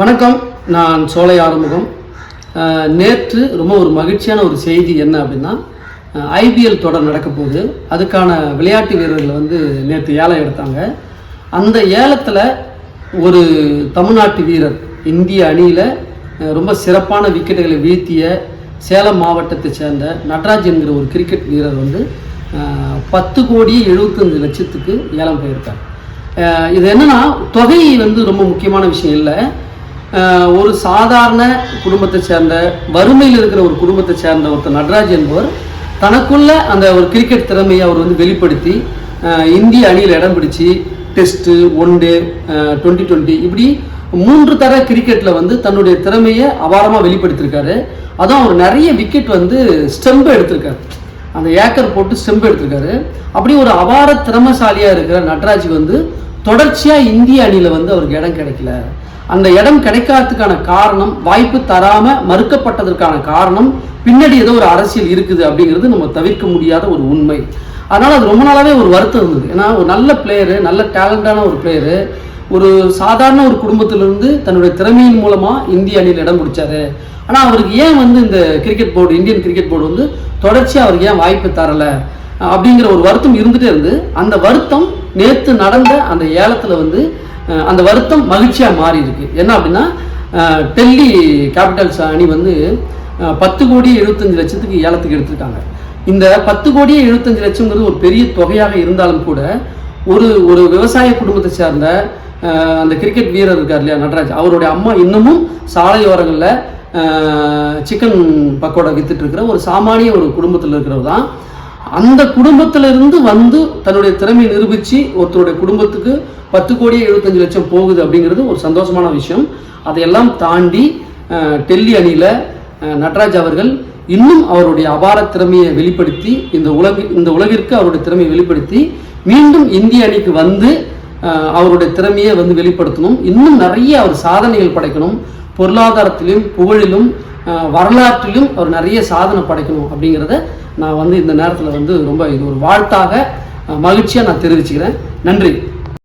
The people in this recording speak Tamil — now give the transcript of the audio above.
வணக்கம், நான் சோலை ஆறுமுகம். நேற்று ரொம்ப ஒரு மகிழ்ச்சியான ஒரு செய்தி என்ன அப்படின்னா, ஐபிஎல் தொடர் நடக்க போகுது. அதுக்கான விளையாட்டு வீரர்கள் நேற்று ஏலம் எடுத்தாங்க. அந்த ஏலத்தில் ஒரு தமிழ்நாட்டு வீரர் இந்திய அணியில் ரொம்ப சிறப்பான விக்கெட்டுகளை வீழ்த்திய சேலம் மாவட்டத்தை சேர்ந்த நட்ராஜ் என்கிற ஒரு கிரிக்கெட் வீரர் 10,75,00,000க்கு ஏலம் போயிருக்கார். இது என்னன்னா, தொகை ரொம்ப முக்கியமான விஷயம் இல்லை. ஒரு சாதாரண குடும்பத்தை சேர்ந்த, வறுமையில் இருக்கிற ஒரு குடும்பத்தை சேர்ந்த ஒருத்தர் நட்ராஜ் என்பவர் தனக்குள்ள அந்த ஒரு கிரிக்கெட் திறமையை அவர் வெளிப்படுத்தி இந்திய அணியில் இடம் பிடிச்சி டெஸ்ட்டு, ஒன் டே, 2020 இப்படி 3 தர கிரிக்கெட்டில் தன்னுடைய திறமையை அபாரமாக வெளிப்படுத்தியிருக்காரு. அதுவும் அவர் நிறைய விக்கெட் ஸ்டெம்பை எடுத்திருக்காரு. அந்த ஏக்கர் போட்டு ஸ்டெம்பு எடுத்திருக்காரு. அப்படி ஒரு அபார திறமைசாலியாக இருக்கிற நட்ராஜுக்கு தொடர்ச்சியாக இந்திய அணியில் அவருக்கு இடம் கிடைக்கல. அந்த இடம் கிடைக்காததுக்கான காரணம், வாய்ப்பு தராமல் மறுக்கப்பட்டதற்கான காரணம் பின்னாடி ஏதோ ஒரு அரசியல் இருக்குது அப்படிங்கிறது நம்ம தவிர்க்க முடியாத ஒரு உண்மை. அதனால் அது ரொம்ப நாளாகவே ஒரு வருத்தம் இருந்தது. ஏன்னா ஒரு நல்ல பிளேயரு, நல்ல டேலண்டான ஒரு பிளேயரு, ஒரு சாதாரண ஒரு குடும்பத்திலிருந்து தன்னுடைய திறமையின் மூலமாக இந்திய அணியில் இடம் பிடிச்சாரு. ஆனால் அவருக்கு ஏன் இந்த cricket board, Indian cricket board தொடர்ச்சியாக அவருக்கு ஏன் வாய்ப்பு தரலை அப்படிங்கிற ஒரு வருத்தம் இருந்துகிட்டே இருந்து, அந்த வருத்தம் நேற்று நடந்த அந்த ஏலத்தில் அந்த வருத்தம் மகிழ்ச்சியாக மாறி இருக்கு. என்ன அப்படின்னா, டெல்லி கேபிட்டல்ஸ் அணி 10,75,00,000க்கு ஏலத்துக்கு எடுத்திருக்காங்க. இந்த 10,75,00,000ங்கிறது ஒரு பெரிய தொகையாக இருந்தாலும் கூட, ஒரு விவசாய குடும்பத்தை சேர்ந்த அந்த கிரிக்கெட் வீரர் இருக்கார் இல்லையா, நட்ராஜ், அவருடைய அம்மா இன்னமும் சாலையோரங்களில் சிக்கன் பக்கோடா வித்துட்டு இருக்கிற ஒரு சாமானிய ஒரு குடும்பத்தில் இருக்கிறவர் தான். அந்த குடும்பத்திலிருந்து தன்னுடைய திறமையை நிரூபித்து ஒருத்தருடைய குடும்பத்துக்கு 10,75,00,000 போகுது அப்படிங்கிறது ஒரு சந்தோஷமான விஷயம். அதையெல்லாம் தாண்டி டெல்லி அணியில் நட்ராஜ் அவர்கள் இன்னும் அவருடைய அபார திறமையை வெளிப்படுத்தி இந்த உலகிற்கு அவருடைய திறமையை வெளிப்படுத்தி மீண்டும் இந்திய அணிக்கு அவருடைய திறமையை வெளிப்படுத்தணும். இன்னும் நிறைய அவர் சாதனைகள் படைக்கணும். பொருளாதாரத்திலும், புகழிலும், வரலாற்றிலும் அவர் நிறைய சாதனை படைக்கணும் அப்படிங்கிறத நான் இந்த நேரத்தில் ரொம்ப இது ஒரு வாழ்த்தாக மகிழ்ச்சியாக நான் தெரிவிச்சுக்கிறேன். நன்றி.